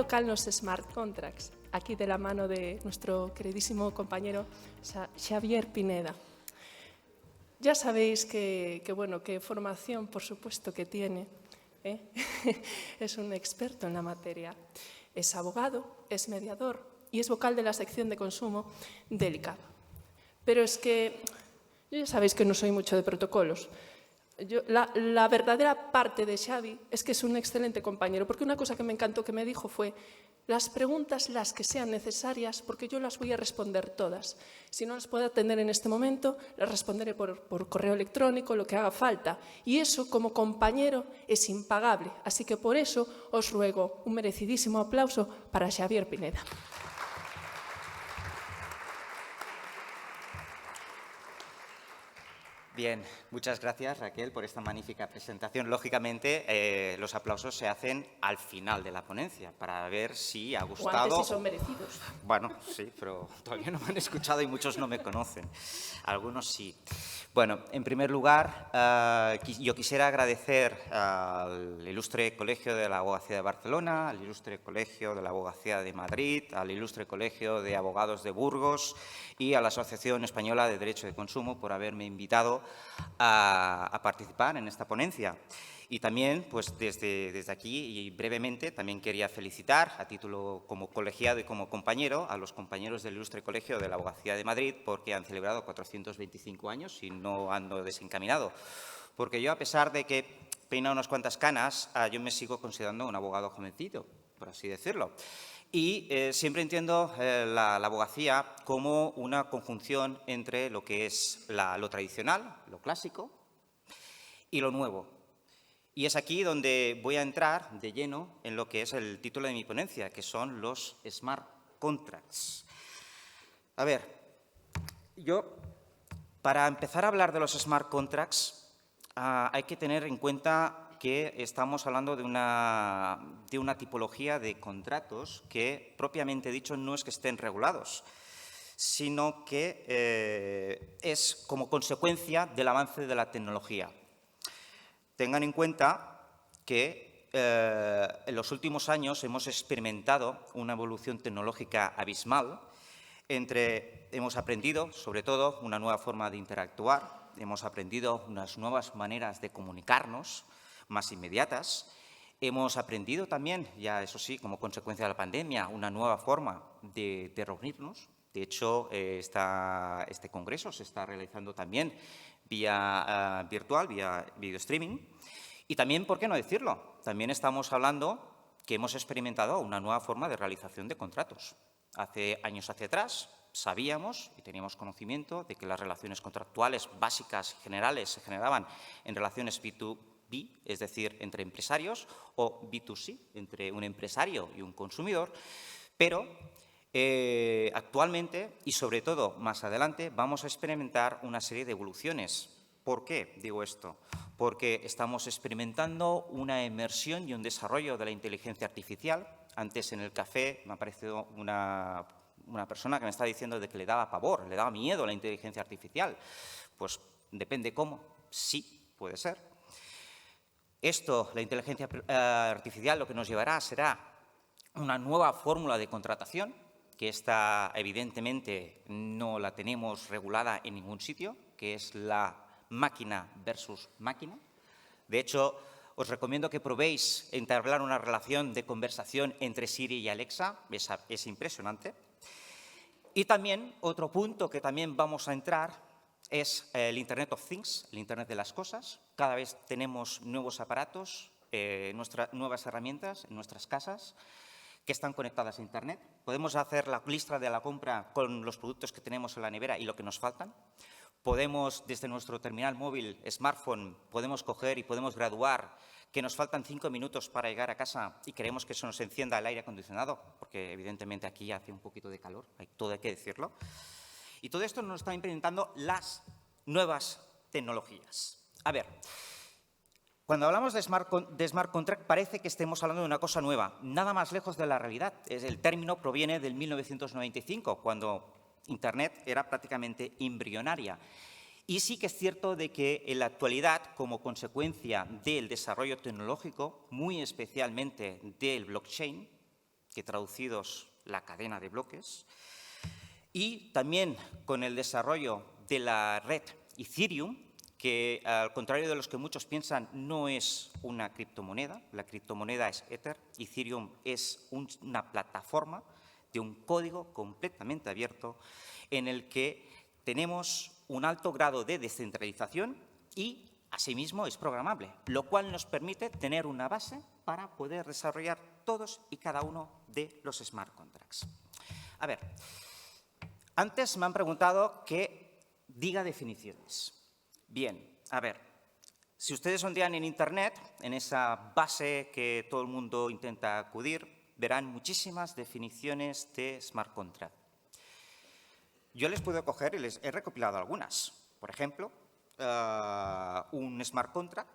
tocan los smart contracts, aquí de la mano de nuestro queridísimo compañero Xavier Pineda. Ya sabéis que formación, por supuesto, que tiene, es un experto en la materia. Es abogado, es mediador y es vocal de la sección de consumo del ICAP. Pero es que, ya sabéis que no soy mucho de protocolos. La verdadera parte de Xavi es que es un excelente compañero, porque una cosa que me encantó que me dijo fue: las preguntas las que sean necesarias, porque yo las voy a responder todas. Si no las puedo atender en este momento, las responderé por correo electrónico, lo que haga falta. Y eso, como compañero, es impagable. Así que por eso os ruego un merecidísimo aplauso para Xavier Pineda. Bien, muchas gracias, Raquel, por esta magnífica presentación. Lógicamente, los aplausos se hacen al final de la ponencia para ver si ha gustado. O antes si son merecidos. Bueno, sí, pero todavía no me han escuchado y muchos no me conocen. Algunos sí. Bueno, en primer lugar, yo quisiera agradecer al Ilustre Colegio de la Abogacía de Barcelona, al Ilustre Colegio de la Abogacía de Madrid, al Ilustre Colegio de Abogados de Burgos y a la Asociación Española de Derecho de Consumo por haberme invitado a participar en esta ponencia. Y también, pues desde aquí y brevemente, también quería felicitar a título como colegiado y como compañero a los compañeros del Ilustre Colegio de la Abogacía de Madrid, porque han celebrado 425 años y no ando desencaminado. Porque yo, a pesar de que peina unas cuantas canas, yo me sigo considerando un abogado jovencito, por así decirlo. Y siempre entiendo la abogacía como una conjunción entre lo que es lo tradicional, lo clásico, y lo nuevo. Y es aquí donde voy a entrar de lleno en lo que es el título de mi ponencia, que son los smart contracts. A ver, para empezar a hablar de los smart contracts, hay que tener en cuenta que estamos hablando de una tipología de contratos que, propiamente dicho, no es que estén regulados, sino que es como consecuencia del avance de la tecnología. Tengan en cuenta que en los últimos años hemos experimentado una evolución tecnológica abismal. Hemos aprendido, sobre todo, una nueva forma de interactuar, hemos aprendido unas nuevas maneras de comunicarnos, más inmediatas. Hemos aprendido también, ya eso sí, como consecuencia de la pandemia, una nueva forma de reunirnos. De hecho, este congreso se está realizando también vía virtual, vía video streaming. Y también, ¿por qué no decirlo? También estamos hablando que hemos experimentado una nueva forma de realización de contratos. Hace años hacia atrás sabíamos y teníamos conocimiento de que las relaciones contractuales básicas y generales se generaban en relaciones B2B, es decir, entre empresarios, o B2C, entre un empresario y un consumidor, pero actualmente, y sobre todo más adelante, vamos a experimentar una serie de evoluciones. ¿Por qué digo esto? Porque estamos experimentando una inmersión y un desarrollo de la inteligencia artificial. Antes en el café me ha aparecido una persona que me está diciendo de que le daba pavor, le daba miedo a la inteligencia artificial. Pues depende cómo, sí, puede ser. La inteligencia artificial, lo que nos llevará será una nueva fórmula de contratación, que esta evidentemente no la tenemos regulada en ningún sitio, que es la máquina versus máquina. De hecho, os recomiendo que probéis entablar una relación de conversación entre Siri y Alexa. Es impresionante. Y también, otro punto que también vamos a entrar es el Internet of Things, el Internet de las cosas. Cada vez tenemos nuevos aparatos, nuevas herramientas en nuestras casas que están conectadas a Internet. Podemos hacer la lista de la compra con los productos que tenemos en la nevera y lo que nos faltan. Podemos, desde nuestro terminal móvil, smartphone, podemos coger y podemos graduar que nos faltan 5 minutos para llegar a casa y queremos que eso nos encienda el aire acondicionado, porque evidentemente aquí hace un poquito de calor, todo hay que decirlo. Y todo esto nos está implementando las nuevas tecnologías. A ver, cuando hablamos de smart contract parece que estemos hablando de una cosa nueva, nada más lejos de la realidad. El término proviene del 1995, cuando Internet era prácticamente embrionaria. Y sí que es cierto de que en la actualidad, como consecuencia del desarrollo tecnológico, muy especialmente del blockchain, que traducidos la cadena de bloques, y también con el desarrollo de la red Ethereum, que al contrario de los que muchos piensan no es una criptomoneda, la criptomoneda es Ether, Ethereum es una plataforma de un código completamente abierto en el que tenemos un alto grado de descentralización y asimismo es programable, lo cual nos permite tener una base para poder desarrollar todos y cada uno de los smart contracts. A ver, antes me han preguntado que diga definiciones. Bien, a ver, si ustedes sondean en Internet, en esa base que todo el mundo intenta acudir, verán muchísimas definiciones de smart contract. Yo les puedo coger y les he recopilado algunas. Por ejemplo, un smart contract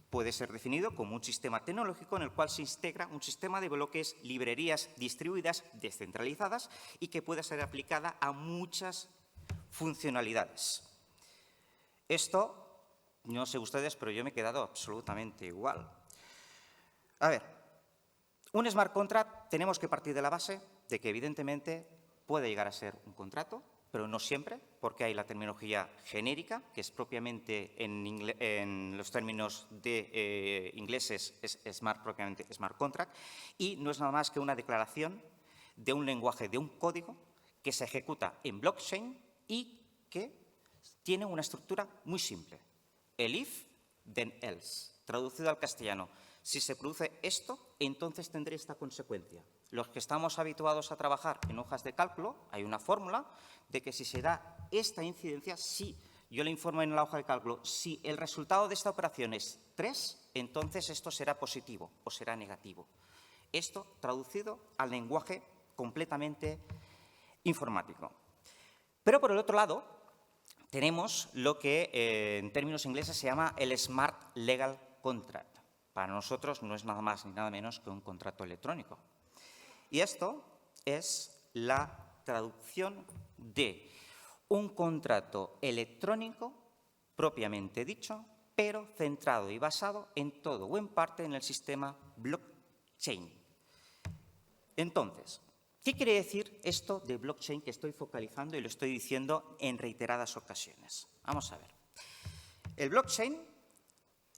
puede ser definido como un sistema tecnológico en el cual se integra un sistema de bloques, librerías distribuidas, descentralizadas y que pueda ser aplicada a muchas funcionalidades. Esto, no sé ustedes, pero yo me he quedado absolutamente igual. A ver, un smart contract tenemos que partir de la base de que evidentemente puede llegar a ser un contrato, pero no siempre, porque hay la terminología genérica, que es propiamente en los términos de ingleses es propiamente smart contract, y no es nada más que una declaración de un lenguaje, de un código que se ejecuta en blockchain y que tiene una estructura muy simple. El if, then else. Traducido al castellano, si se produce esto, entonces tendré esta consecuencia. Los que estamos habituados a trabajar en hojas de cálculo, hay una fórmula de que si se da esta incidencia, si yo le informo en la hoja de cálculo, si el resultado de esta operación es 3, entonces esto será positivo o será negativo. Esto traducido al lenguaje completamente informático. Pero por el otro lado, tenemos lo que en términos ingleses se llama el Smart Legal Contract. Para nosotros no es nada más ni nada menos que un contrato electrónico. Y esto es la traducción de un contrato electrónico propiamente dicho, pero centrado y basado en todo o en parte en el sistema blockchain. Entonces, ¿qué quiere decir esto de blockchain que estoy focalizando y lo estoy diciendo en reiteradas ocasiones? Vamos a ver. El blockchain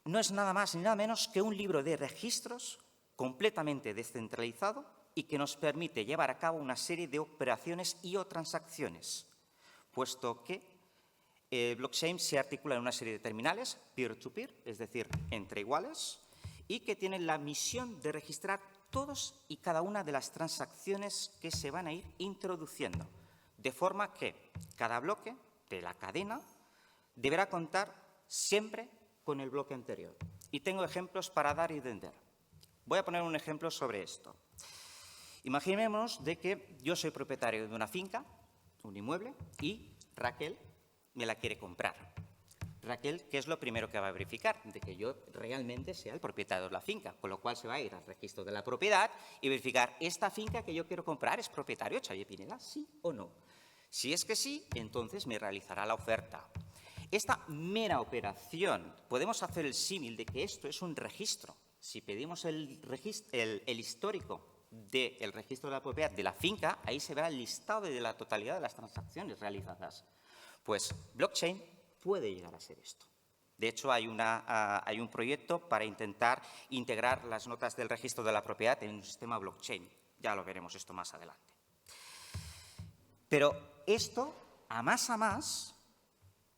no es nada más ni nada menos que un libro de registros completamente descentralizado y que nos permite llevar a cabo una serie de operaciones y o transacciones, puesto que el blockchain se articula en una serie de terminales peer-to-peer, es decir, entre iguales, y que tienen la misión de registrar todos y cada una de las transacciones que se van a ir introduciendo, de forma que cada bloque de la cadena deberá contar siempre con el bloque anterior. Y tengo ejemplos para dar y entender. Voy a poner un ejemplo sobre esto. Imaginémonos de que yo soy propietario de una finca, un inmueble, y Raquel me la quiere comprar. Raquel, ¿qué es lo primero que va a verificar? De que yo realmente sea el propietario de la finca, con lo cual se va a ir al registro de la propiedad y verificar, ¿esta finca que yo quiero comprar es propietario Xavier Pineda, sí o no? Si es que sí, entonces me realizará la oferta. Esta mera operación, podemos hacer el símil de que esto es un registro. Si pedimos el histórico del registro de la propiedad de la finca, ahí se verá el listado de la totalidad de las transacciones realizadas. Pues blockchain puede llegar a ser esto. De hecho, hay un proyecto para intentar integrar las notas del registro de la propiedad en un sistema blockchain. Ya lo veremos esto más adelante. Pero esto, a más,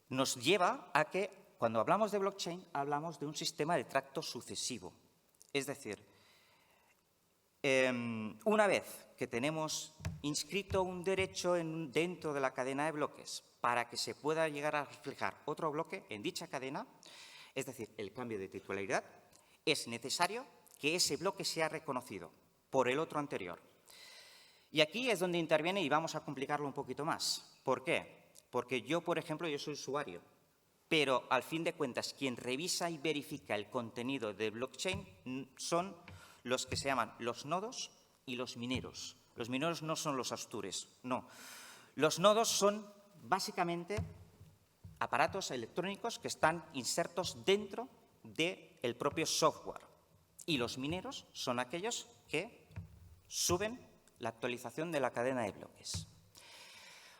nos lleva a que, cuando hablamos de blockchain, hablamos de un sistema de tracto sucesivo. Es decir, una vez que tenemos inscrito un derecho dentro de la cadena de bloques para que se pueda llegar a reflejar otro bloque en dicha cadena, es decir, el cambio de titularidad, es necesario que ese bloque sea reconocido por el otro anterior. Y aquí es donde interviene y vamos a complicarlo un poquito más. ¿Por qué? Porque yo, por ejemplo, yo soy usuario, pero al fin de cuentas quien revisa y verifica el contenido de blockchain son los que se llaman los nodos y los mineros. Los mineros no son los astures, no. Los nodos son básicamente aparatos electrónicos que están insertos dentro del propio software. Y los mineros son aquellos que suben la actualización de la cadena de bloques.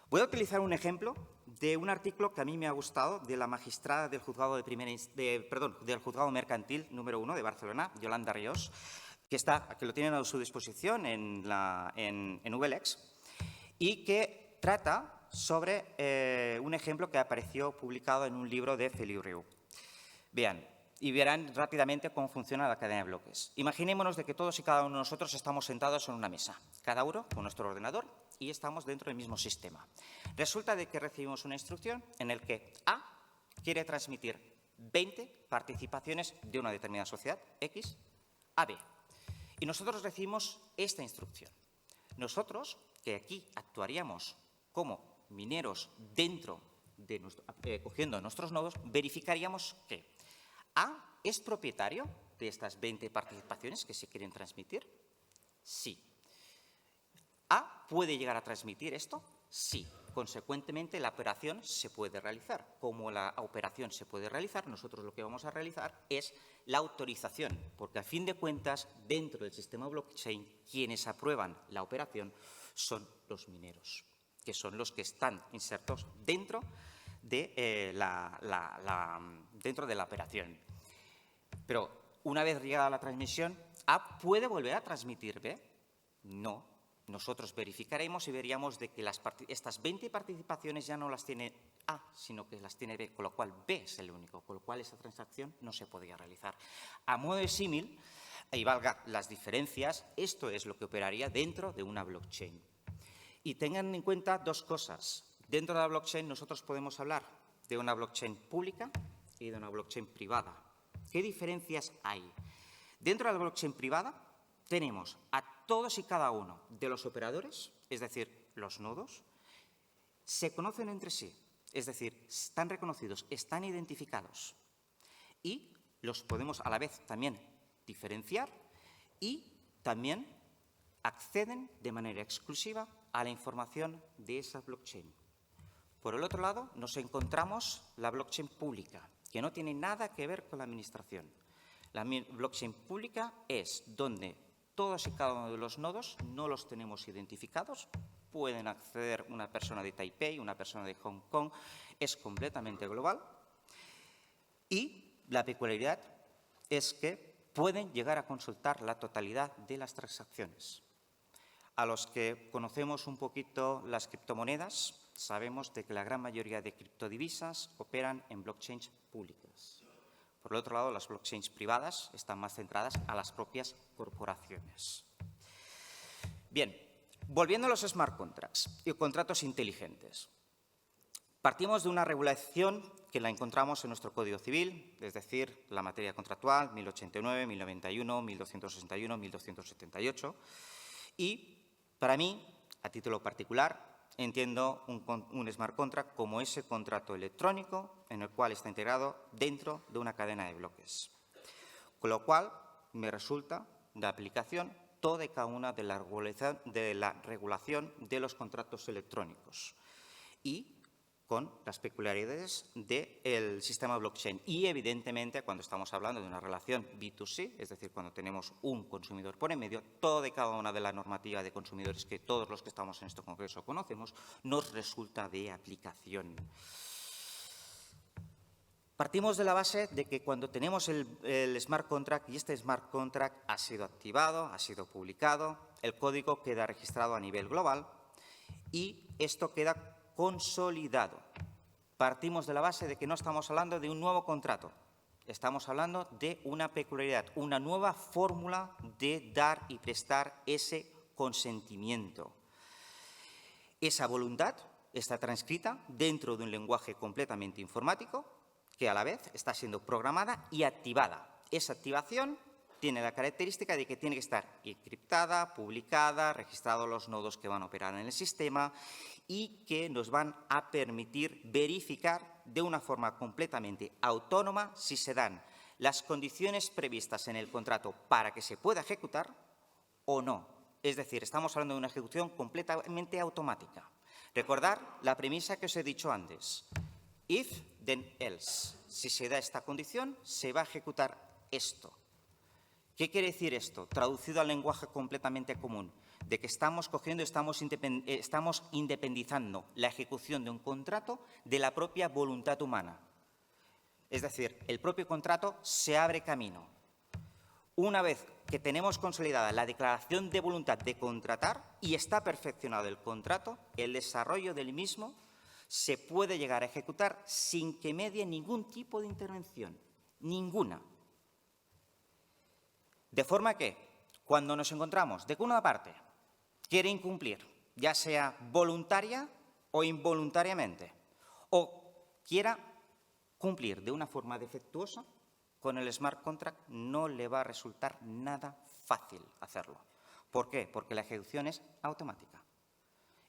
Voy a utilizar un ejemplo de un artículo que a mí me ha gustado de la magistrada del juzgado, del juzgado mercantil número 1 de Barcelona, Yolanda Ríos, que lo tienen a su disposición en VLEX, y que trata sobre un ejemplo que apareció publicado en un libro de Feliu Riu. Vean, y verán rápidamente cómo funciona la cadena de bloques. Imaginémonos de que todos y cada uno de nosotros estamos sentados en una mesa, cada uno con nuestro ordenador, y estamos dentro del mismo sistema. Resulta de que recibimos una instrucción en la que A quiere transmitir 20 participaciones de una determinada sociedad, X, a B. Y nosotros recibimos esta instrucción. Nosotros, que aquí actuaríamos como mineros dentro de cogiendo nuestros nodos, verificaríamos que A es propietario de estas 20 participaciones que se quieren transmitir. Sí. ¿A puede llegar a transmitir esto? Sí. Consecuentemente, la operación se puede realizar. Como la operación se puede realizar, nosotros lo que vamos a realizar es la autorización, porque a fin de cuentas, dentro del sistema blockchain, quienes aprueban la operación son los mineros, que son los que están insertos dentro de la operación. Pero una vez llegada la transmisión, ¿A puede volver a transmitir B? No. Nosotros verificaremos y veríamos de que estas 20 participaciones ya no las tiene A, sino que las tiene B, con lo cual B es el único, con lo cual esa transacción no se podría realizar. A modo de símil, y valga las diferencias, esto es lo que operaría dentro de una blockchain. Y tengan en cuenta dos cosas. Dentro de la blockchain nosotros podemos hablar de una blockchain pública y de una blockchain privada. ¿Qué diferencias hay? Dentro de la blockchain privada tenemos a todos y cada uno de los operadores, es decir, los nodos, se conocen entre sí, es decir, están reconocidos, están identificados y los podemos a la vez también diferenciar y también acceden de manera exclusiva a la información de esa blockchain. Por el otro lado, nos encontramos la blockchain pública, que no tiene nada que ver con la administración. La blockchain pública es donde todos y cada uno de los nodos no los tenemos identificados, pueden acceder una persona de Taipei, una persona de Hong Kong, es completamente global y la peculiaridad es que pueden llegar a consultar la totalidad de las transacciones. A los que conocemos un poquito las criptomonedas, sabemos de que la gran mayoría de criptodivisas operan en blockchains públicas. Por el otro lado, las blockchains privadas están más centradas a las propias corporaciones. Bien, volviendo a los smart contracts y contratos inteligentes. Partimos de una regulación que la encontramos en nuestro Código Civil, es decir, la materia contractual 1089, 1091, 1261, 1278. Y para mí, a título particular, entiendo un smart contract como ese contrato electrónico en el cual está integrado dentro de una cadena de bloques. Con lo cual, me resulta de aplicación toda y cada una de la regulación de los contratos electrónicos y con las peculiaridades del sistema blockchain. Y, evidentemente, cuando estamos hablando de una relación B2C, es decir, cuando tenemos un consumidor por en medio, toda y cada una de la normativa de consumidores que todos los que estamos en este congreso conocemos, nos resulta de aplicación. Partimos de la base de que cuando tenemos el smart contract y este smart contract ha sido activado, ha sido publicado, el código queda registrado a nivel global y esto queda consolidado. Partimos de la base de que no estamos hablando de un nuevo contrato, estamos hablando de una peculiaridad, una nueva fórmula de dar y prestar ese consentimiento. Esa voluntad está transcrita dentro de un lenguaje completamente informático que a la vez está siendo programada y activada. Esa activación tiene la característica de que tiene que estar encriptada, publicada, registrados los nodos que van a operar en el sistema y que nos van a permitir verificar de una forma completamente autónoma si se dan las condiciones previstas en el contrato para que se pueda ejecutar o no. Es decir, estamos hablando de una ejecución completamente automática. Recordar la premisa que os he dicho antes. If, then else. Si se da esta condición, se va a ejecutar esto. ¿Qué quiere decir esto? Traducido al lenguaje completamente común, de que estamos cogiendo, estamos independizando la ejecución de un contrato de la propia voluntad humana. Es decir, el propio contrato se abre camino. Una vez que tenemos consolidada la declaración de voluntad de contratar y está perfeccionado el contrato, el desarrollo del mismo se puede llegar a ejecutar sin que medie ningún tipo de intervención, ninguna. De forma que, cuando nos encontramos de que una parte quiere incumplir, ya sea voluntaria o involuntariamente, o quiera cumplir de una forma defectuosa, con el smart contract no le va a resultar nada fácil hacerlo. ¿Por qué? Porque la ejecución es automática.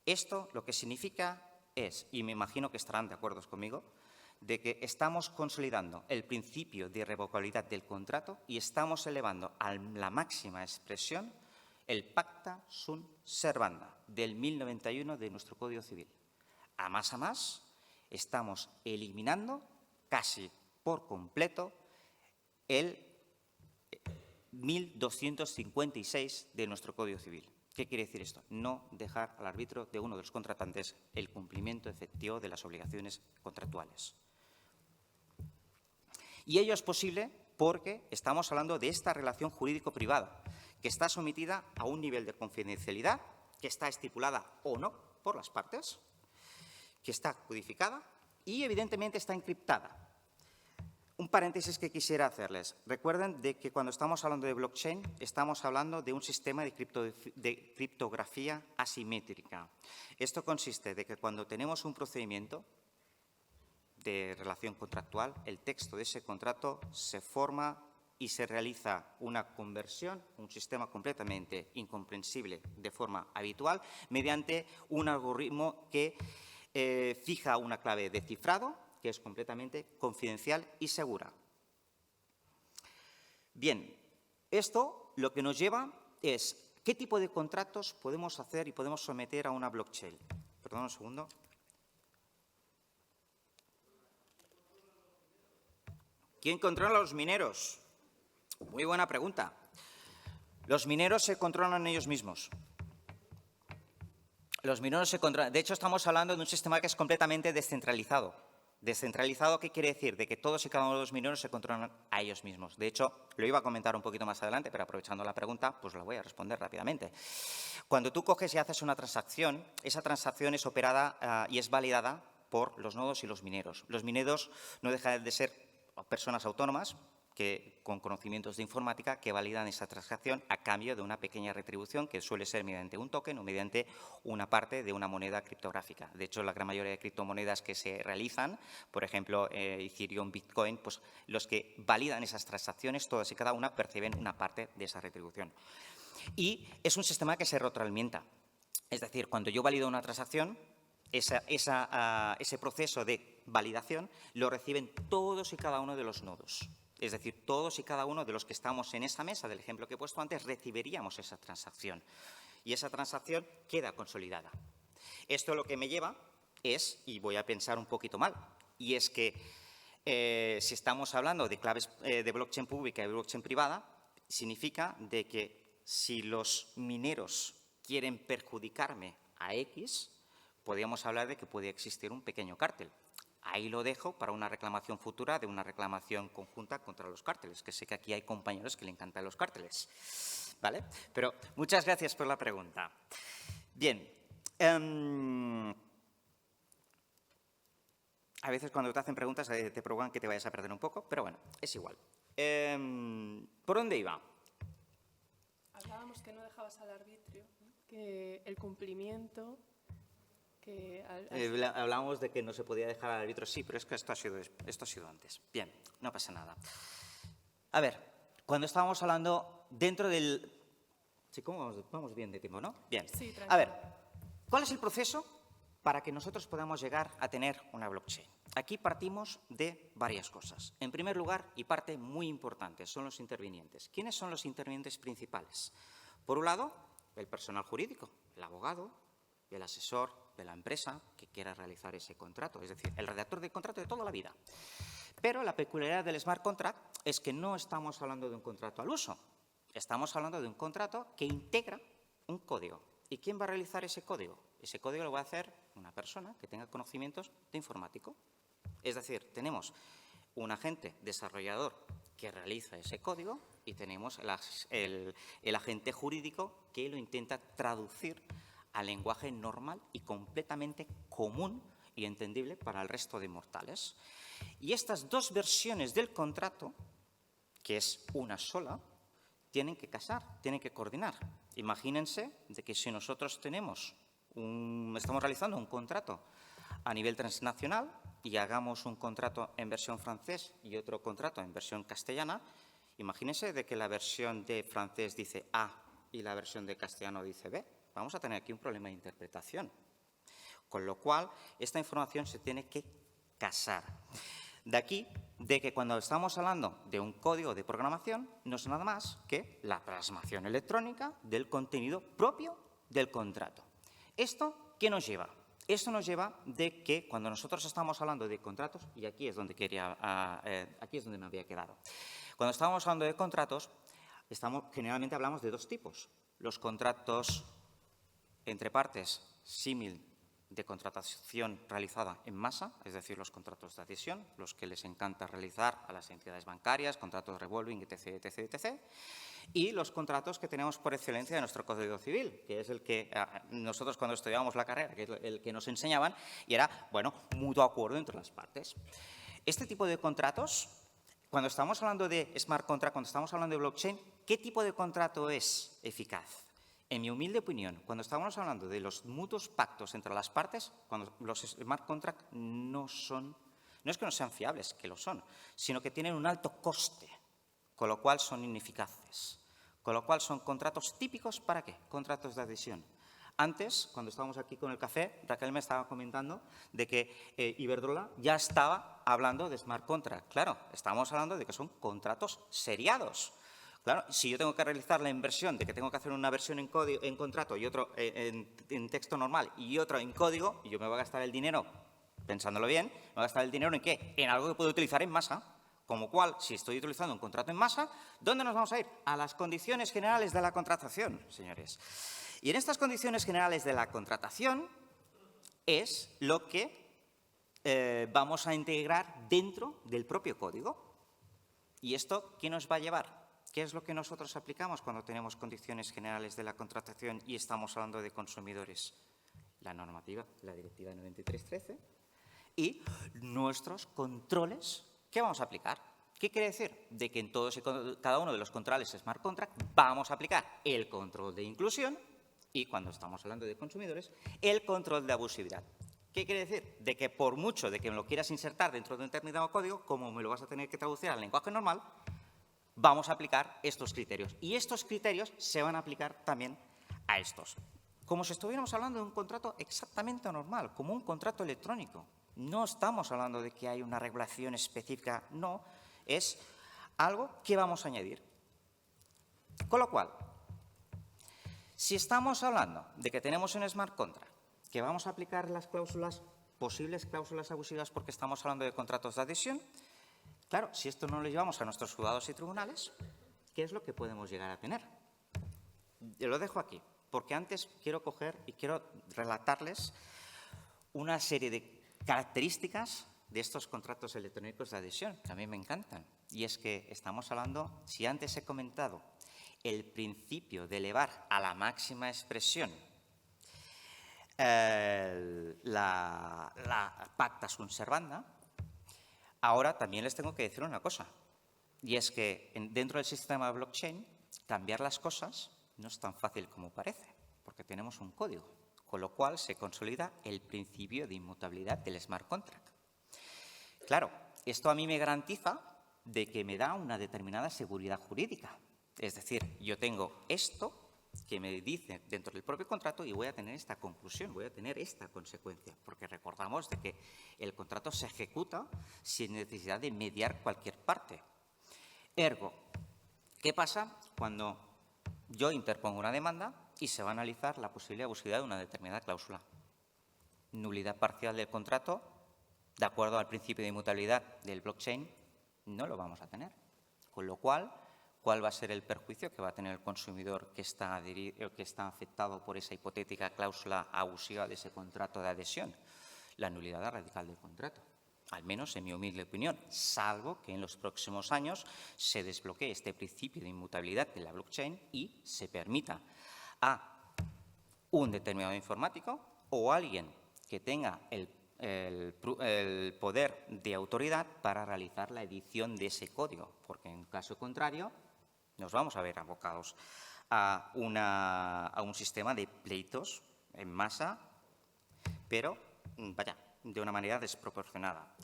Esto lo que significa es, y me imagino que estarán de acuerdo conmigo, de que estamos consolidando el principio de irrevocabilidad del contrato y estamos elevando a la máxima expresión el pacta sunt servanda del 1091 de nuestro Código Civil. A más, estamos eliminando casi por completo el 1256 de nuestro Código Civil. ¿Qué quiere decir esto? No dejar al árbitro de uno de los contratantes el cumplimiento efectivo de las obligaciones contractuales. Y ello es posible porque estamos hablando de esta relación jurídico-privada, que está sometida a un nivel de confidencialidad, que está estipulada o no por las partes, que está codificada y, evidentemente, está encriptada. Un paréntesis que quisiera hacerles. Recuerden de que cuando estamos hablando de blockchain, estamos hablando de un sistema de criptografía asimétrica. Esto consiste de que cuando tenemos un procedimiento de relación contractual, el texto de ese contrato se forma y se realiza una conversión, un sistema completamente incomprensible de forma habitual, mediante un algoritmo que fija una clave de cifrado que es completamente confidencial y segura. Bien, esto lo que nos lleva es qué tipo de contratos podemos hacer y podemos someter a una blockchain. Perdón un segundo. ¿Quién controla a los mineros? Muy buena pregunta. Los mineros se controlan ellos mismos. Los mineros se controlan. De hecho, estamos hablando de un sistema que es completamente descentralizado. ¿Descentralizado qué quiere decir? De que todos y cada uno de los mineros se controlan a ellos mismos. De hecho, lo iba a comentar un poquito más adelante, pero aprovechando la pregunta, pues la voy a responder rápidamente. Cuando tú coges y haces una transacción, esa transacción es operada y es validada por los nodos y los mineros. Los mineros no dejan de ser personas autónomas con conocimientos de informática que validan esa transacción a cambio de una pequeña retribución que suele ser mediante un token o mediante una parte de una moneda criptográfica. De hecho, la gran mayoría de criptomonedas que se realizan, por ejemplo, Ethereum, Bitcoin, pues los que validan esas transacciones, todas y cada una, perciben una parte de esa retribución. Y es un sistema que se retroalimenta. Es decir, cuando yo valido una transacción, ese proceso de validación lo reciben todos y cada uno de los nodos. Es decir, todos y cada uno de los que estamos en esa mesa, del ejemplo que he puesto antes, recibiríamos esa transacción. Y esa transacción queda consolidada. Esto lo que me lleva es, y voy a pensar un poquito mal, y es que si estamos hablando de claves de blockchain pública y blockchain privada, significa de que si los mineros quieren perjudicarme a X, podríamos hablar de que puede existir un pequeño cártel. Ahí lo dejo para una reclamación futura de una reclamación conjunta contra los cárteles, que sé que aquí hay compañeros que le encantan los cárteles, ¿vale? Pero muchas gracias por la pregunta. Bien. A veces cuando te hacen preguntas te provocan que te vayas a perder un poco, pero bueno, es igual. ¿Por dónde iba? Hablábamos que no dejabas al arbitrio, que el cumplimiento... Hablábamos de que no se podía dejar al árbitro. Sí, pero es que esto ha sido antes. Bien, no pasa nada. A ver, cuando estábamos hablando dentro del... Sí, ¿cómo vamos bien de tiempo, no? Bien. Sí, a ver, ¿cuál es el proceso para que nosotros podamos llegar a tener una blockchain? Aquí partimos de varias cosas. En primer lugar, y parte muy importante, son los intervinientes. ¿Quiénes son los intervinientes principales? Por un lado, el personal jurídico, el abogado, el asesor de la empresa que quiera realizar ese contrato, es decir, el redactor del contrato de toda la vida. Pero la peculiaridad del smart contract es que no estamos hablando de un contrato al uso, Estamos hablando de un contrato que integra un código. ¿Y quién va a realizar ese código? Ese código lo va a hacer una persona que tenga conocimientos de informático. Es decir, tenemos un agente desarrollador que realiza ese código y tenemos el agente jurídico que lo intenta traducir al lenguaje normal y completamente común y entendible para el resto de mortales. Y estas dos versiones del contrato, que es una sola, tienen que casar, tienen que coordinar. Imagínense de que si nosotros estamos realizando un contrato a nivel transnacional y hagamos un contrato en versión francés y otro contrato en versión castellana, imagínense de que la versión de francés dice A y la versión de castellano dice B. Vamos a tener aquí un problema de interpretación. Con lo cual, esta información se tiene que casar. De aquí, de que cuando estamos hablando de un código de programación, no es nada más que la plasmación electrónica del contenido propio del contrato. ¿Esto qué nos lleva? Esto nos lleva de que cuando nosotros estamos hablando de contratos, y aquí es donde me había quedado. Cuando estamos hablando de contratos, generalmente hablamos de dos tipos. Los contratos entre partes símil de contratación realizada en masa, es decir, los contratos de adhesión, los que les encanta realizar a las entidades bancarias, contratos revolving, etc., etc., etc., y los contratos que tenemos por excelencia de nuestro Código Civil, que es el que nosotros cuando estudiábamos la carrera, que es el que nos enseñaban, y era, bueno, mutuo acuerdo entre las partes. Este tipo de contratos, cuando estamos hablando de smart contract, cuando estamos hablando de blockchain, ¿qué tipo de contrato es eficaz? En mi humilde opinión, cuando estamos hablando de los mutuos pactos entre las partes, cuando los smart contracts no es que no sean fiables, que lo son, sino que tienen un alto coste, con lo cual son ineficaces. Con lo cual son contratos típicos, ¿para qué? Contratos de adhesión. Antes, cuando estábamos aquí con el café, Raquel me estaba comentando de que Iberdrola ya estaba hablando de smart contract. Claro, estamos hablando de que son contratos seriados. Claro, si yo tengo que realizar la inversión de que tengo que hacer una versión en contrato y otro en texto normal y otro en código, yo me voy a gastar el dinero, pensándolo bien, me voy a gastar el dinero ¿en qué? En algo que puedo utilizar en masa. Como cual, si estoy utilizando un contrato en masa, ¿dónde nos vamos a ir? A las condiciones generales de la contratación, señores. Y en estas condiciones generales de la contratación es lo que vamos a integrar dentro del propio código. ¿Y esto qué nos va a llevar? ¿Qué es lo que nosotros aplicamos cuando tenemos condiciones generales de la contratación y estamos hablando de consumidores? La normativa, la Directiva 93/13 y nuestros controles que vamos a aplicar. ¿Qué quiere decir? De que en todos y cada uno de los controles Smart Contract vamos a aplicar el control de inclusión y, cuando estamos hablando de consumidores, el control de abusividad. ¿Qué quiere decir? De que por mucho de que me lo quieras insertar dentro de un determinado código, como me lo vas a tener que traducir al lenguaje normal, vamos a aplicar estos criterios. Y estos criterios se van a aplicar también a estos. Como si estuviéramos hablando de un contrato exactamente normal, como un contrato electrónico. No estamos hablando de que hay una regulación específica, no. Es algo que vamos a añadir. Con lo cual, si estamos hablando de que tenemos un smart contract, que vamos a aplicar las posibles cláusulas abusivas porque estamos hablando de contratos de adhesión, claro, si esto no lo llevamos a nuestros juzgados y tribunales, ¿qué es lo que podemos llegar a tener? Yo lo dejo aquí, porque antes quiero coger y quiero relatarles una serie de características de estos contratos electrónicos de adhesión, que a mí me encantan. Y es que estamos hablando, si antes he comentado el principio de elevar a la máxima expresión la pacta sunt servanda, ahora también les tengo que decir una cosa, y es que dentro del sistema de blockchain cambiar las cosas no es tan fácil como parece, porque tenemos un código, con lo cual se consolida el principio de inmutabilidad del smart contract. Claro, esto a mí me garantiza de que me da una determinada seguridad jurídica. Es decir, yo tengo esto que me dice dentro del propio contrato y voy a tener esta conclusión, voy a tener esta consecuencia, porque recordamos de que el contrato se ejecuta sin necesidad de mediar cualquier parte. Ergo, ¿qué pasa cuando yo interpongo una demanda y se va a analizar la posible abusividad de una determinada cláusula? Nulidad parcial del contrato, de acuerdo al principio de inmutabilidad del blockchain, no lo vamos a tener. Con lo cual, ¿Cuál va a ser el perjuicio que va a tener el consumidor que está afectado por esa hipotética cláusula abusiva de ese contrato de adhesión? La nulidad radical del contrato, al menos en mi humilde opinión, salvo que en los próximos años se desbloquee este principio de inmutabilidad de la blockchain y se permita a un determinado informático o alguien que tenga el poder de autoridad para realizar la edición de ese código, porque en caso contrario nos vamos a ver abocados a un sistema de pleitos en masa, pero, vaya, de una manera desproporcionada.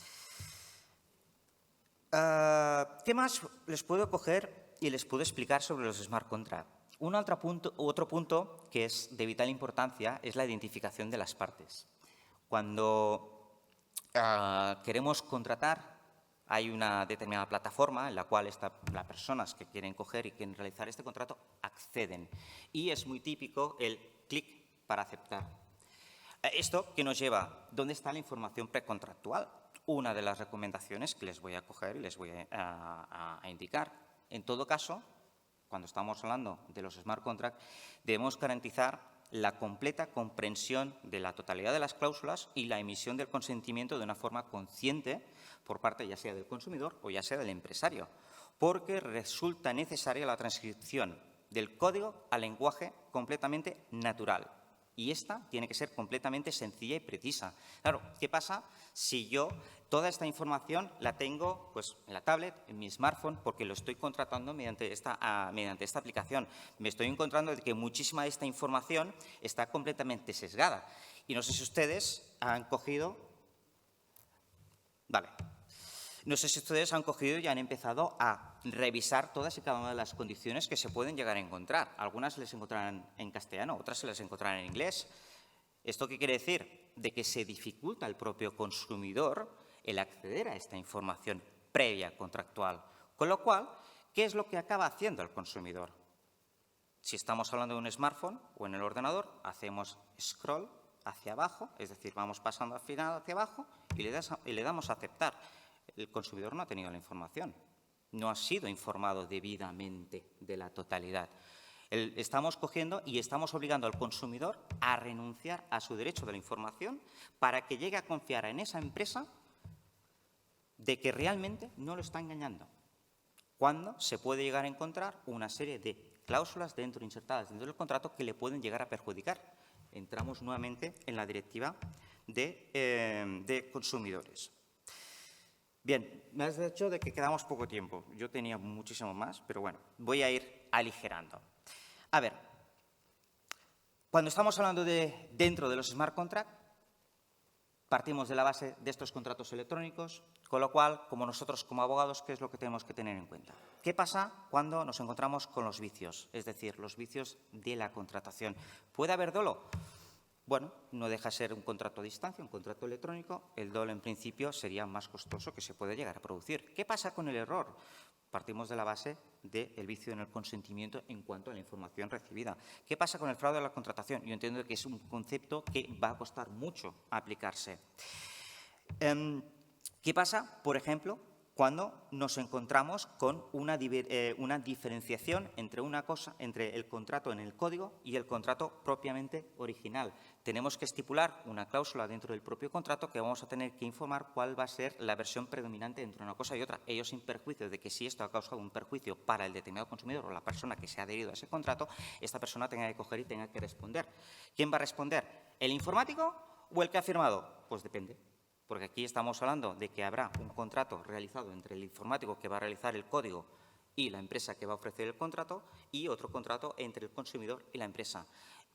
¿Qué más les puedo coger y les puedo explicar sobre los smart contracts? Otro punto que es de vital importancia es la identificación de las partes. Cuando queremos contratar, hay una determinada plataforma en la cual las personas que quieren coger y quieren realizar este contrato acceden. Y es muy típico el clic para aceptar. ¿Esto qué nos lleva? ¿Dónde está la información precontractual? Una de las recomendaciones que les voy a coger y les voy a indicar. En todo caso, cuando estamos hablando de los smart contracts, debemos garantizar la completa comprensión de la totalidad de las cláusulas y la emisión del consentimiento de una forma consciente por parte ya sea del consumidor o ya sea del empresario, porque resulta necesaria la transcripción del código al lenguaje completamente natural. Y esta tiene que ser completamente sencilla y precisa. Claro, ¿qué pasa si yo toda esta información la tengo pues, en la tablet, en mi smartphone, porque lo estoy contratando mediante esta aplicación? Me estoy encontrando de que muchísima de esta información está completamente sesgada. Y no sé si ustedes han cogido... Vale. No sé si ustedes han cogido y han empezado a revisar todas y cada una de las condiciones que se pueden llegar a encontrar. Algunas se les encontrarán en castellano, otras se les encontrarán en inglés. ¿Esto qué quiere decir? De que se dificulta al propio consumidor el acceder a esta información previa contractual. Con lo cual, ¿qué es lo que acaba haciendo el consumidor? Si estamos hablando de un smartphone o en el ordenador, hacemos scroll hacia abajo, es decir, vamos pasando al final hacia abajo y le damos a aceptar. El consumidor no ha tenido la información, no ha sido informado debidamente de la totalidad. Estamos cogiendo y estamos obligando al consumidor a renunciar a su derecho de la información para que llegue a confiar en esa empresa de que realmente no lo está engañando, cuando se puede llegar a encontrar una serie de cláusulas insertadas dentro del contrato que le pueden llegar a perjudicar. Entramos nuevamente en la directiva de consumidores. Bien, me has dicho de que quedamos poco tiempo. Yo tenía muchísimo más, pero bueno, voy a ir aligerando. A ver, cuando estamos hablando de dentro de los smart contracts, partimos de la base de estos contratos electrónicos, con lo cual, como nosotros como abogados, ¿qué es lo que tenemos que tener en cuenta? ¿Qué pasa cuando nos encontramos con los vicios? Es decir, los vicios de la contratación. ¿Puede haber dolo? Bueno, no deja de ser un contrato a distancia, un contrato electrónico. El dolo, en principio, sería más costoso que se puede llegar a producir. ¿Qué pasa con el error? Partimos de la base del vicio en el consentimiento en cuanto a la información recibida. ¿Qué pasa con el fraude de la contratación? Yo entiendo que es un concepto que va a costar mucho aplicarse. ¿Qué pasa, por ejemplo, cuando nos encontramos con una diferenciación entre el contrato en el código y el contrato propiamente original? Tenemos que estipular una cláusula dentro del propio contrato que vamos a tener que informar cuál va a ser la versión predominante entre una cosa y otra. Ello sin perjuicio de que si esto ha causado un perjuicio para el determinado consumidor o la persona que se ha adherido a ese contrato, esta persona tenga que coger y tenga que responder. ¿Quién va a responder? ¿El informático o el que ha firmado? Pues depende. Porque aquí estamos hablando de que habrá un contrato realizado entre el informático que va a realizar el código y la empresa que va a ofrecer el contrato y otro contrato entre el consumidor y la empresa.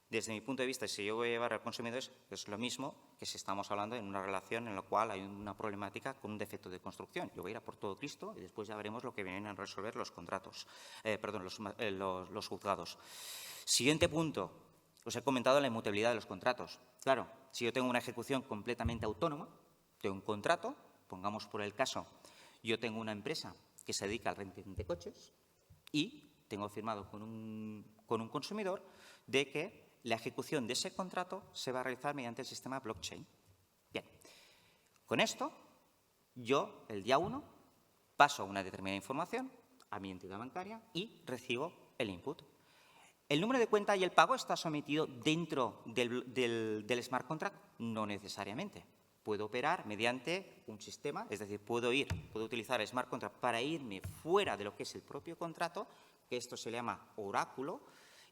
Desde mi punto de vista, si yo voy a llevar al consumidor, es lo mismo que si estamos hablando en una relación en la cual hay una problemática con un defecto de construcción. Yo voy a ir a por todo Cristo y después ya veremos lo que vienen a resolver los contratos, los juzgados. Siguiente punto. Os he comentado la inmutabilidad de los contratos. Claro, si yo tengo una ejecución completamente autónoma de un contrato, pongamos por el caso, yo tengo una empresa que se dedica al renting de coches y tengo firmado con un consumidor de que la ejecución de ese contrato se va a realizar mediante el sistema blockchain. Bien, con esto, yo, el día 1, paso una determinada información a mi entidad bancaria y recibo el input. ¿El número de cuenta y el pago está sometido dentro del smart contract? No necesariamente. Puedo operar mediante un sistema, es decir, puedo utilizar el smart contract para irme fuera de lo que es el propio contrato, que esto se le llama oráculo,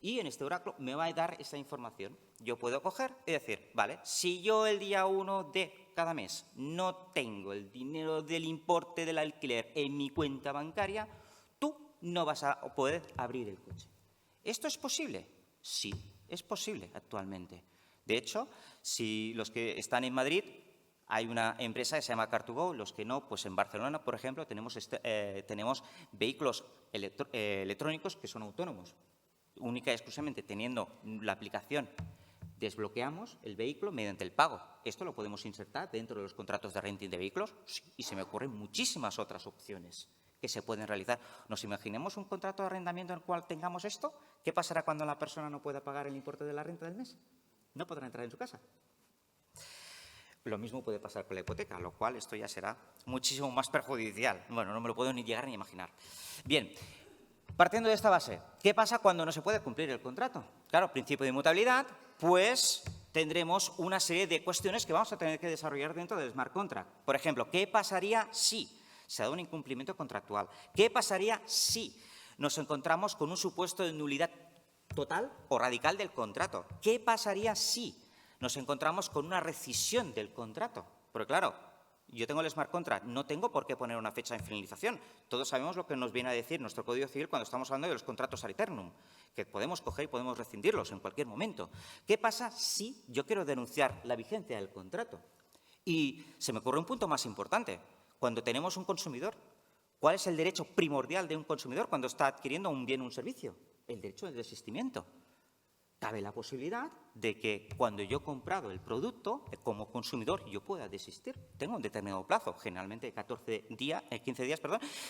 y en este oráculo me va a dar esa información. Yo puedo coger y decir, vale, si yo el día 1 de cada mes no tengo el dinero del importe del alquiler en mi cuenta bancaria, tú no vas a poder abrir el coche. ¿Esto es posible? Sí, es posible actualmente. De hecho, si los que están en Madrid, hay una empresa que se llama Car2Go, los que no, pues en Barcelona, por ejemplo, tenemos vehículos electrónicos que son autónomos. Única y exclusivamente teniendo la aplicación, desbloqueamos el vehículo mediante el pago. Esto lo podemos insertar dentro de los contratos de renting de vehículos, sí, y se me ocurren muchísimas otras opciones que se pueden realizar. ¿Nos imaginemos un contrato de arrendamiento en el cual tengamos esto? ¿Qué pasará cuando la persona no pueda pagar el importe de la renta del mes? No podrá entrar en su casa. Lo mismo puede pasar con la hipoteca, lo cual esto ya será muchísimo más perjudicial. Bueno, no me lo puedo ni llegar ni imaginar. Bien, partiendo de esta base, ¿qué pasa cuando no se puede cumplir el contrato? Claro, principio de inmutabilidad, pues tendremos una serie de cuestiones que vamos a tener que desarrollar dentro del smart contract. Por ejemplo, ¿qué pasaría si se da un incumplimiento contractual? ¿Qué pasaría si nos encontramos con un supuesto de nulidad total o radical del contrato? ¿Qué pasaría si nos encontramos con una rescisión del contrato? Porque claro, yo tengo el smart contract, no tengo por qué poner una fecha de finalización. Todos sabemos lo que nos viene a decir nuestro Código Civil cuando estamos hablando de los contratos ad eternum, que podemos coger y podemos rescindirlos en cualquier momento. ¿Qué pasa si yo quiero denunciar la vigencia del contrato? Y se me ocurre un punto más importante. Cuando tenemos un consumidor, ¿cuál es el derecho primordial de un consumidor cuando está adquiriendo un bien o un servicio? El derecho del desistimiento. Cabe la posibilidad de que cuando yo he comprado el producto, como consumidor, yo pueda desistir. Tengo un determinado plazo, generalmente 15 días,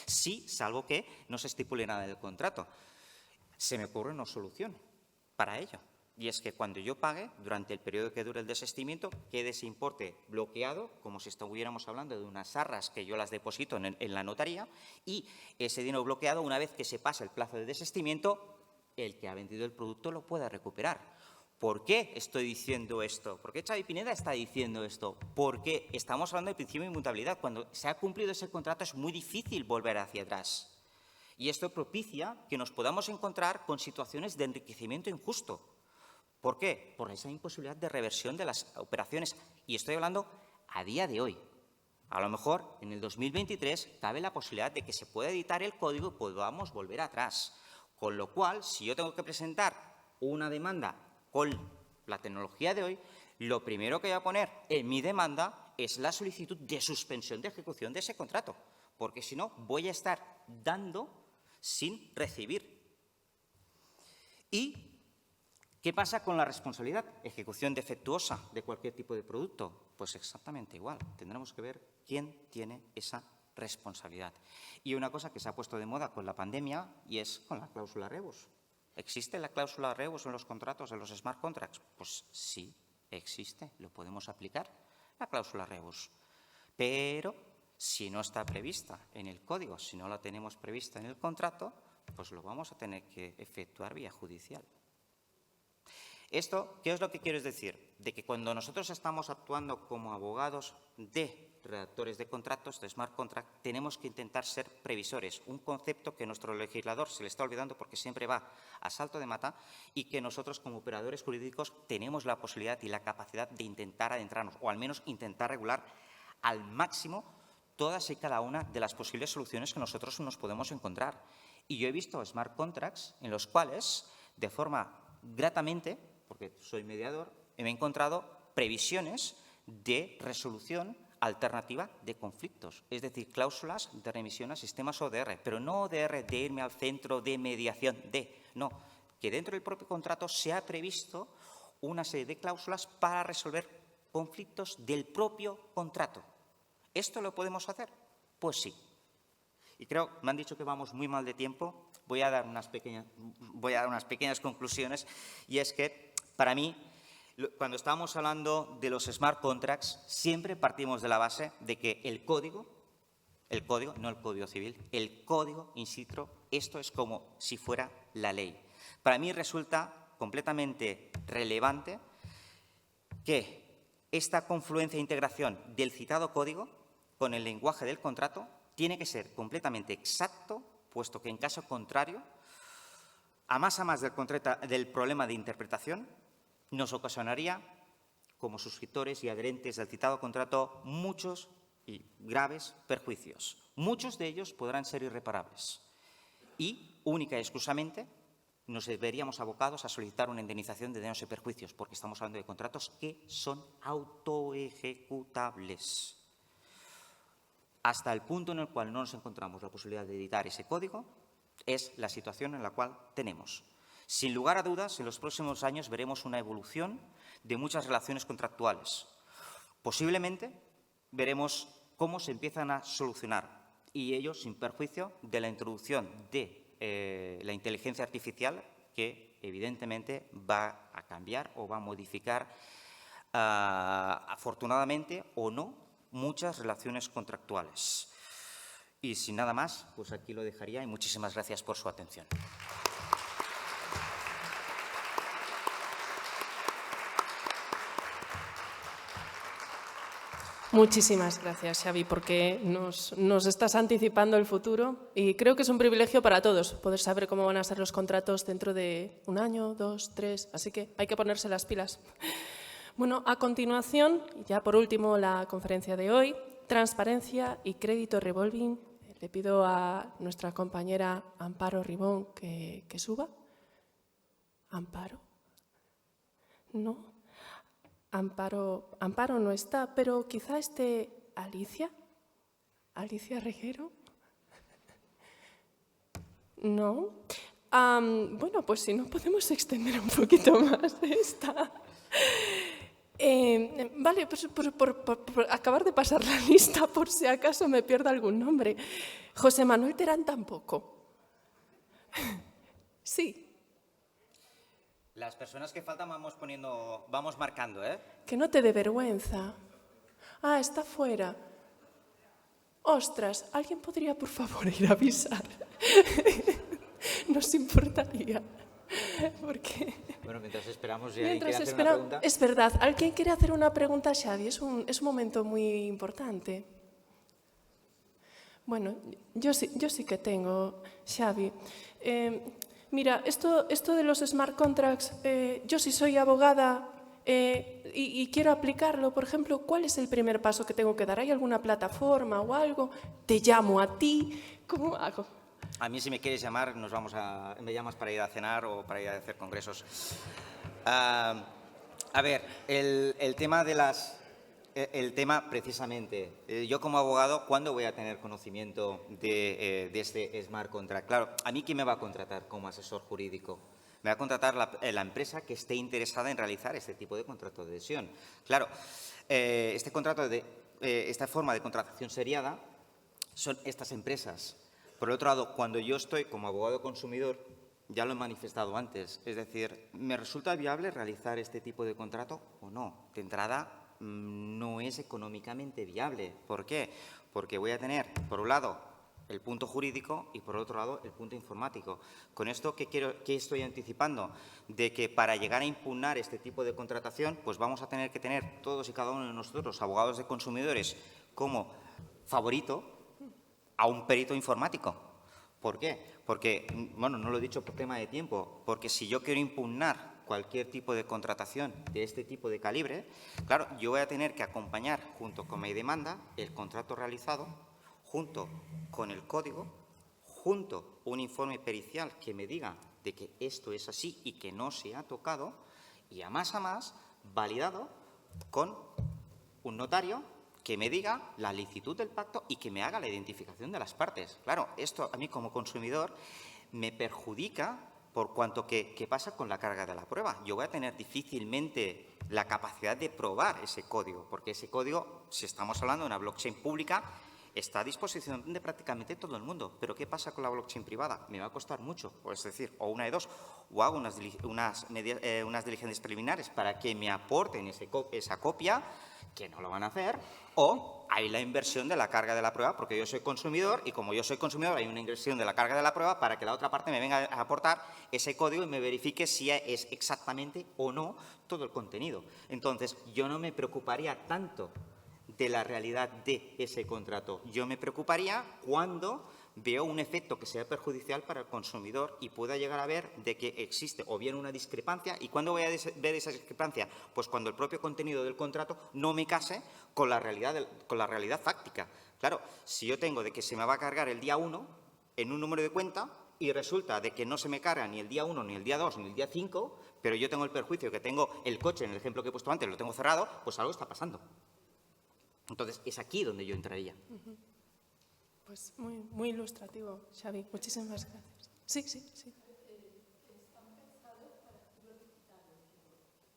sí, salvo que no se estipule nada del contrato. Se me ocurre una solución para ello. Y es que cuando yo pague, durante el periodo que dure el desistimiento, quede ese importe bloqueado, como si estuviéramos hablando de unas arras que yo las deposito en la notaría, y ese dinero bloqueado, una vez que se pase el plazo de desistimiento, el que ha vendido el producto lo pueda recuperar. ¿Por qué estoy diciendo esto? ¿Por qué Xavi Pineda está diciendo esto? Porque estamos hablando de principio de inmutabilidad. Cuando se ha cumplido ese contrato es muy difícil volver hacia atrás. Y esto propicia que nos podamos encontrar con situaciones de enriquecimiento injusto. ¿Por qué? Por esa imposibilidad de reversión de las operaciones. Y estoy hablando a día de hoy. A lo mejor en el 2023 cabe la posibilidad de que se pueda editar el código y podamos volver atrás. Con lo cual, si yo tengo que presentar una demanda con la tecnología de hoy, lo primero que voy a poner en mi demanda es la solicitud de suspensión de ejecución de ese contrato, porque si no voy a estar dando sin recibir. ¿Y qué pasa con la responsabilidad? Ejecución defectuosa de cualquier tipo de producto. Pues exactamente igual. Tendremos que ver quién tiene esa responsabilidad. Y una cosa que se ha puesto de moda con la pandemia y es con la cláusula rebus. ¿Existe la cláusula rebus en los contratos, en los smart contracts? Pues sí, existe. Lo podemos aplicar, la cláusula rebus. Pero si no está prevista en el código, si no la tenemos prevista en el contrato, pues lo vamos a tener que efectuar vía judicial. Esto, ¿qué es lo que quiero decir? De que cuando nosotros estamos actuando como abogados de redactores de contratos, de smart contract, tenemos que intentar ser previsores, un concepto que nuestro legislador se le está olvidando porque siempre va a salto de mata y que nosotros como operadores jurídicos tenemos la posibilidad y la capacidad de intentar adentrarnos o al menos intentar regular al máximo todas y cada una de las posibles soluciones que nosotros nos podemos encontrar. Y yo he visto smart contracts en los cuales, de forma gratamente, porque soy mediador, me he encontrado previsiones de resolución alternativa de conflictos, es decir, cláusulas de remisión a sistemas ODR, pero no ODR de irme al centro de mediación no, que dentro del propio contrato se ha previsto una serie de cláusulas para resolver conflictos del propio contrato. ¿Esto lo podemos hacer? Pues sí. Y creo, me han dicho que vamos muy mal de tiempo, voy a dar unas pequeñas conclusiones, y es que, para mí, cuando estamos hablando de los smart contracts, siempre partimos de la base de que el código, no el Código Civil, el código in situ Esto es como si fuera la ley. Para mí resulta completamente relevante que esta confluencia e integración del citado código con el lenguaje del contrato tiene que ser completamente exacto, puesto que en caso contrario, a más del problema de interpretación, nos ocasionaría, como suscriptores y adherentes del citado contrato, muchos y graves perjuicios. Muchos de ellos podrán ser irreparables y, única y exclusivamente, nos veríamos abocados a solicitar una indemnización de daños y perjuicios, porque estamos hablando de contratos que son autoejecutables. Hasta el punto en el cual no nos encontramos la posibilidad de editar ese código, es la situación en la cual tenemos. Sin lugar a dudas, en los próximos años veremos una evolución de muchas relaciones contractuales. Posiblemente veremos cómo se empiezan a solucionar, y ello sin perjuicio de la introducción de la inteligencia artificial, que evidentemente va a cambiar o va a modificar, afortunadamente o no, muchas relaciones contractuales. Y sin nada más, pues aquí lo dejaría y muchísimas gracias por su atención. Muchísimas gracias, Xavi, porque nos estás anticipando el futuro y creo que es un privilegio para todos poder saber cómo van a ser los contratos dentro de 1 año, 2, 3, así que hay que ponerse las pilas. Bueno, a continuación, ya por último, la conferencia de hoy, transparencia y crédito revolving. Le pido a nuestra compañera Amparo Ribón que suba. ¿Amparo? ¿No? Amparo no está, pero quizá esté Alicia Reguero. ¿No? Bueno, pues si no podemos extender un poquito más esta. Vale, pues por acabar de pasar la lista, por si acaso me pierdo algún nombre. José Manuel Terán tampoco. Sí. Las personas que faltan vamos marcando, ¿eh? Que no te dé vergüenza. Ah, está fuera. Ostras, ¿alguien podría, por favor, ir a avisar? Nos importaría. Porque... Bueno, mientras esperamos, mientras hacer una pregunta. Es verdad, ¿alguien quiere hacer una pregunta a Xavi? Es un momento muy importante. Bueno, yo sí que tengo, Xavi. Mira, esto de los smart contracts, yo si soy abogada y quiero aplicarlo, por ejemplo, ¿cuál es el primer paso que tengo que dar? ¿Hay alguna plataforma o algo? ¿Te llamo a ti? ¿Cómo hago? A mí, si me quieres llamar, me llamas para ir a cenar o para ir a hacer congresos. A ver, el tema precisamente, yo como abogado, ¿cuándo voy a tener conocimiento de este smart contract? Claro, ¿a mí quién me va a contratar como asesor jurídico? Me va a contratar la empresa que esté interesada en realizar este tipo de contrato de adhesión. Claro, esta forma de contratación seriada son estas empresas. Por el otro lado, cuando yo estoy como abogado consumidor, ya lo he manifestado antes, es decir, ¿me resulta viable realizar este tipo de contrato o no? De entrada, no es económicamente viable. ¿Por qué? Porque voy a tener, por un lado, el punto jurídico y, por otro lado, el punto informático. Con esto, ¿qué estoy anticipando? De que para llegar a impugnar este tipo de contratación, pues vamos a tener que tener todos y cada uno de nosotros, abogados de consumidores, como favorito a un perito informático. ¿Por qué? Porque, bueno, no lo he dicho por tema de tiempo, porque si yo quiero impugnar cualquier tipo de contratación de este tipo de calibre, claro, yo voy a tener que acompañar, junto con mi demanda, el contrato realizado, junto con el código, junto un informe pericial que me diga de que esto es así y que no se ha tocado, y a más validado con un notario que me diga la licitud del pacto y que me haga la identificación de las partes. Claro, esto a mí como consumidor me perjudica por cuanto que pasa con la carga de la prueba. Yo voy a tener difícilmente la capacidad de probar ese código, porque ese código, si estamos hablando de una blockchain pública, está a disposición de prácticamente todo el mundo. Pero ¿qué pasa con la blockchain privada? Me va a costar mucho, es decir, o una de dos, o hago unas diligencias preliminares para que me aporten esa copia, que no lo van a hacer, o hay la inversión de la carga de la prueba, porque yo soy consumidor y como yo soy consumidor hay una inversión de la carga de la prueba para que la otra parte me venga a aportar ese código y me verifique si es exactamente o no todo el contenido. Entonces, yo no me preocuparía tanto de la realidad de ese contrato. Yo me preocuparía cuando veo un efecto que sea perjudicial para el consumidor y pueda llegar a ver de que existe o bien una discrepancia. ¿Y cuándo voy a ver esa discrepancia? Pues cuando el propio contenido del contrato no me case con la realidad fáctica. Claro, si yo tengo de que se me va a cargar el día 1 en un número de cuenta y resulta de que no se me carga ni el día 1, ni el día 2, ni el día 5, pero yo tengo el perjuicio que tengo el coche, en el ejemplo que he puesto antes, lo tengo cerrado, pues algo está pasando. Entonces, es aquí donde yo entraría. Pues muy ilustrativo, Xavi. Muchísimas gracias. Sí. ¿Están pensados para activos digitales?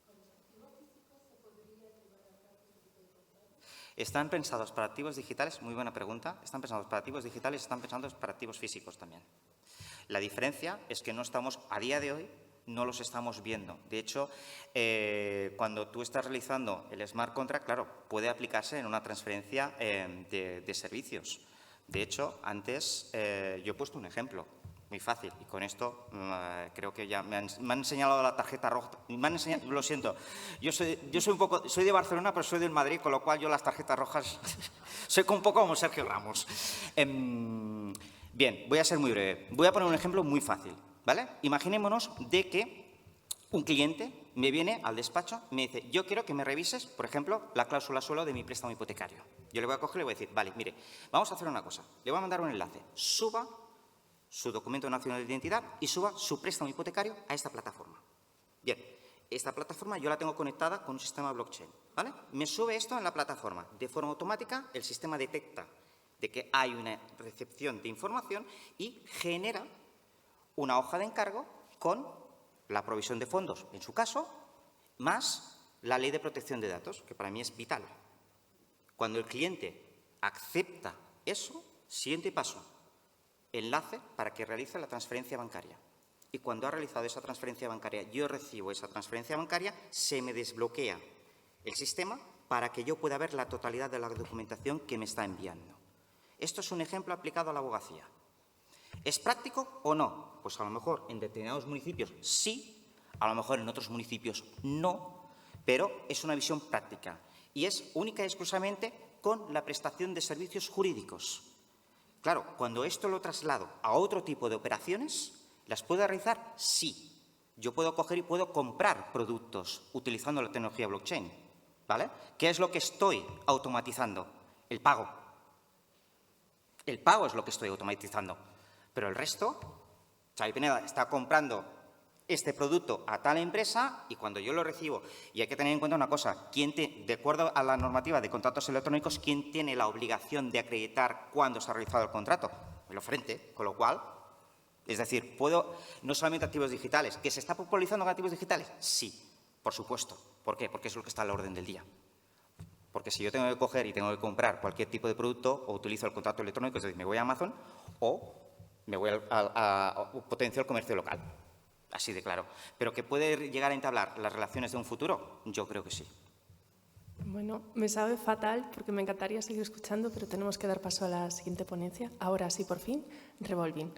¿Con los activos físicos se podría llevar a cabo este tipo de contratos? ¿Están pensados para activos digitales? Muy buena pregunta. ¿Están pensados para activos digitales? ¿Están pensados para activos físicos también? La diferencia es que no estamos, a día de hoy, no los estamos viendo. De hecho, cuando tú estás realizando el smart contract, claro, puede aplicarse en una transferencia de servicios. De hecho, antes yo he puesto un ejemplo muy fácil y con esto creo que ya me han señalado la tarjeta roja. Lo siento, yo soy de Barcelona, pero soy del Madrid, con lo cual yo las tarjetas rojas soy un poco como Sergio Ramos. Bien, voy a ser muy breve. Voy a poner un ejemplo muy fácil, ¿vale? Imaginémonos de que un cliente me viene al despacho y me dice, yo quiero que me revises, por ejemplo, la cláusula suelo de mi préstamo hipotecario. Yo le voy a coger y le voy a decir, vale, mire, vamos a hacer una cosa. Le voy a mandar un enlace. Suba su documento nacional de identidad y suba su préstamo hipotecario a esta plataforma. Bien, esta plataforma yo la tengo conectada con un sistema blockchain, ¿vale? Me sube esto en la plataforma. De forma automática, el sistema detecta de que hay una recepción de información y genera una hoja de encargo con la provisión de fondos, en su caso, más la ley de protección de datos, que para mí es vital. Cuando el cliente acepta eso, siguiente paso, enlace para que realice la transferencia bancaria. Y cuando ha realizado esa transferencia bancaria, yo recibo esa transferencia bancaria, se me desbloquea el sistema para que yo pueda ver la totalidad de la documentación que me está enviando. Esto es un ejemplo aplicado a la abogacía. ¿Es práctico o no? Pues a lo mejor en determinados municipios sí, a lo mejor en otros municipios no, pero es una visión práctica y es única y exclusivamente con la prestación de servicios jurídicos. Claro, cuando esto lo traslado a otro tipo de operaciones, ¿las puedo realizar? Sí. Yo puedo coger y puedo comprar productos utilizando la tecnología blockchain, ¿vale? ¿Qué es lo que estoy automatizando? El pago. El pago es lo que estoy automatizando. Pero el resto, Xavi Pineda está comprando este producto a tal empresa y cuando yo lo recibo, y hay que tener en cuenta una cosa, de acuerdo a la normativa de contratos electrónicos, ¿quién tiene la obligación de acreditar cuándo se ha realizado el contrato? El oferente, con lo cual, es decir, puedo, no solamente activos digitales, ¿que se está popularizando con activos digitales? Sí, por supuesto. ¿Por qué? Porque es lo que está a la orden del día. Porque si yo tengo que coger y tengo que comprar cualquier tipo de producto, o utilizo el contrato electrónico, es decir, me voy a Amazon, o me voy a potencio el comercio local. Así de claro. ¿Pero que puede llegar a entablar las relaciones de un futuro? Yo creo que sí. Bueno, me sabe fatal porque me encantaría seguir escuchando, pero tenemos que dar paso a la siguiente ponencia. Ahora sí, por fin, Revolving.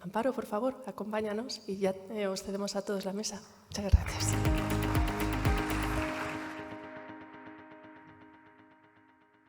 Amparo, por favor, acompáñanos y ya os cedemos a todos la mesa. Muchas gracias.